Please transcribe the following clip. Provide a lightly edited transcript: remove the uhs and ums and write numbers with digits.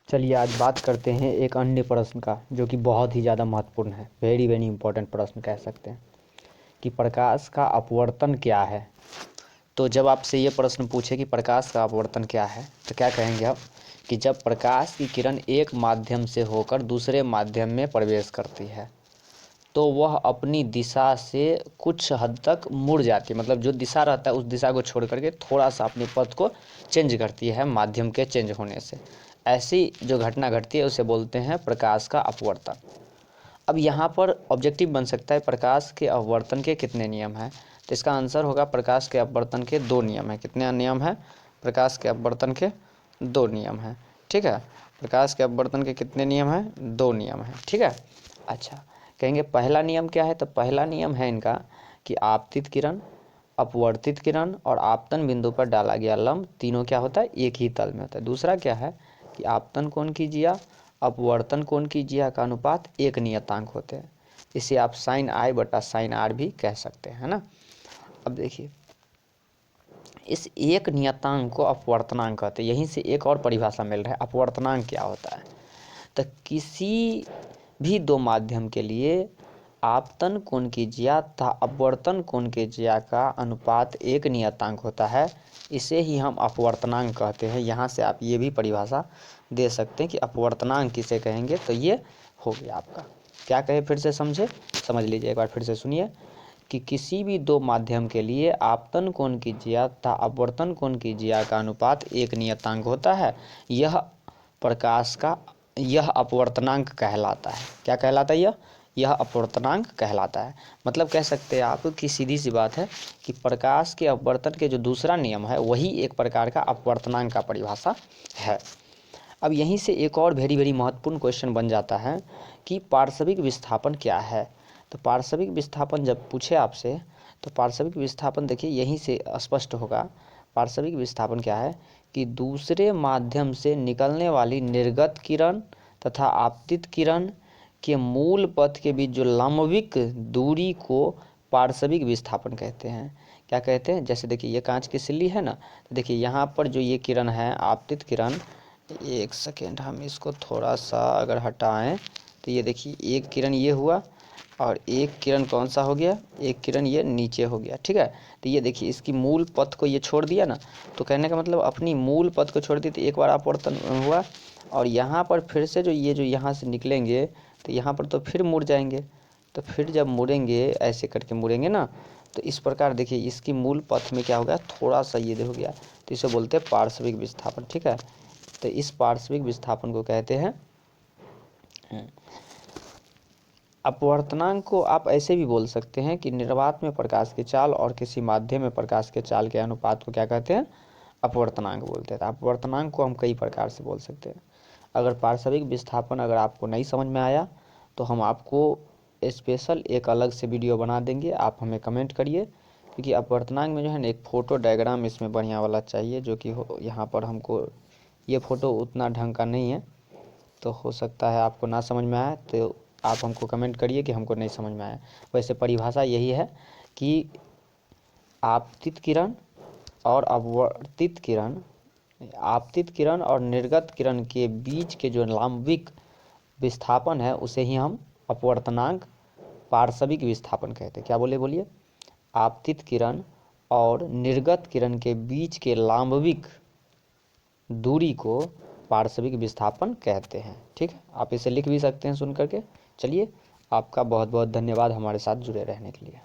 चलिए आज बात करते हैं एक अन्य प्रश्न का जो कि बहुत ही ज़्यादा महत्वपूर्ण है। वेरी वेरी इंपॉर्टेंट प्रश्न कह सकते हैं कि प्रकाश का अपवर्तन क्या है। तो जब आपसे ये प्रश्न पूछे कि प्रकाश का अपवर्तन क्या है तो क्या कहेंगे आप कि जब प्रकाश की किरण एक माध्यम से होकर दूसरे माध्यम में प्रवेश करती है तो वह अपनी दिशा से कुछ हद तक मुड़ जाती है। मतलब जो दिशा रहता है उस दिशा को छोड़ करके थोड़ा सा अपने पथ को चेंज करती है माध्यम के चेंज होने से। ऐसी जो घटना घटती है उसे बोलते हैं प्रकाश का अपवर्तन। अब यहाँ पर ऑब्जेक्टिव बन सकता है प्रकाश के अपवर्तन के कितने नियम हैं, तो इसका आंसर होगा प्रकाश के अपवर्तन के 2 नियम हैं। कितने नियम हैं? प्रकाश के अपवर्तन के 2 नियम हैं। ठीक है, प्रकाश के अपवर्तन के कितने नियम हैं? 2 नियम हैं। ठीक है, अच्छा कहेंगे पहला नियम क्या है, तो पहला नियम है इनका कि आपतित किरण, अपवर्तित किरण और आपतन बिंदु पर डाला गया लंब तीनों क्या होता है? एक ही तल में होता है। दूसरा क्या है कि आपतन कोण की जिया अपवर्तन कोण की जिया का अनुपात एक नियतांक होते हैं। इसे आप sin I बटा sin R भी कह सकते हैं, है ना। अब देखिए इस एक नियतांक को अपवर्तनांक कहते हैं। यहीं से एक और परिभाषा मिल रहा है अपवर्तनांक क्या होता है। तो किसी भी 2 माध्यम के लिए आपतन कोण की जिया तथा अपवर्तन कोण की जिया का अनुपात एक नियतांक होता है। इसे ही हम अपवर्तनांक कहते हैं। यहाँ से आप ये भी परिभाषा दे सकते हैं कि अपवर्तनांक किसे कहेंगे। तो ये हो गया आपका, क्या कहे फिर से समझ लीजिए एक बार फिर से सुनिए कि किसी भी 2 माध्यम के लिए आपतन कोण की जिया तथा अपवर्तन कोण की जिया का अनुपात एक नियतांक होता है। यह अपवर्तनांक कहलाता है। क्या कहलाता है? यह अपवर्तनांक कहलाता है। मतलब कह सकते हैं आप कि सीधी सी बात है कि प्रकाश के अपवर्तन के जो दूसरा नियम है वही एक प्रकार का अपवर्तनांक का परिभाषा है। अब यहीं से एक और वेरी वेरी महत्वपूर्ण क्वेश्चन बन जाता है कि पार्श्विक विस्थापन क्या है। तो पार्श्विक विस्थापन जब पूछे आपसे तो पार्श्विक विस्थापन देखिए यहीं से स्पष्ट होगा। पार्श्विक विस्थापन क्या है कि दूसरे माध्यम से निकलने वाली निर्गत किरण तथा आपतित किरण के मूल पथ के बीच जो लंबविक दूरी को पार्श्विक विस्थापन कहते हैं। क्या कहते हैं? जैसे देखिए ये कांच की सिल्ली है ना, तो देखिए यहाँ पर जो ये किरण है आपतित किरण, एक सेकेंड हम इसको थोड़ा सा अगर हटाएं तो ये देखिए एक किरण ये हुआ और एक किरण कौन सा हो गया? एक किरण ये नीचे हो गया। ठीक है, तो ये देखिए इसकी मूल पथ को ये छोड़ दिया ना, तो कहने का मतलब अपनी मूल पथ को छोड़ दी तो एक बार अपवर्तन हुआ और यहाँ पर फिर से जो यहाँ से निकलेंगे तो यहाँ पर तो फिर मुड़ जाएंगे। तो फिर जब मुड़ेंगे ऐसे करके मुड़ेंगे ना, तो इस प्रकार देखिए इसकी मूल पथ में क्या हो गया? थोड़ा सा ये हो गया, तो इसे बोलते हैं पार्श्विक विस्थापन। ठीक है, तो इस पार्श्विक विस्थापन को कहते हैं अपवर्तनांक को आप ऐसे भी बोल सकते हैं कि निर्वात में प्रकाश की चाल और किसी माध्यम में प्रकाश के चाल के अनुपात को क्या कहते हैं? अपवर्तनांक बोलते हैं। तो अपवर्तनांक को हम कई प्रकार से बोल सकते हैं। अगर पार्श्विक विस्थापन अगर आपको नहीं समझ में आया तो हम आपको स्पेशल एक अलग से वीडियो बना देंगे, आप हमें कमेंट करिए। क्योंकि अपवर्तनांक में जो है ना एक फ़ोटो डायग्राम इसमें बढ़िया वाला चाहिए जो कि यहाँ पर हमको ये फ़ोटो उतना ढंग का नहीं है, तो हो सकता है आपको ना समझ में आए, तो आप हमको कमेंट करिए कि हमको नहीं समझ में आया। वैसे परिभाषा यही है कि आपतित किरण और अपवर्तित किरण, आपतित किरण और निर्गत किरण के बीच के जो लंबविक विस्थापन है उसे ही हम अपवर्तनांक पार्श्विक विस्थापन कहते हैं। क्या बोलिए? आपतित किरण और निर्गत किरण के बीच के लंबविक दूरी को पार्श्विक विस्थापन कहते हैं। ठीक है, आप इसे लिख भी सकते हैं सुन करके। चलिए, आपका बहुत बहुत धन्यवाद हमारे साथ जुड़े रहने के लिए।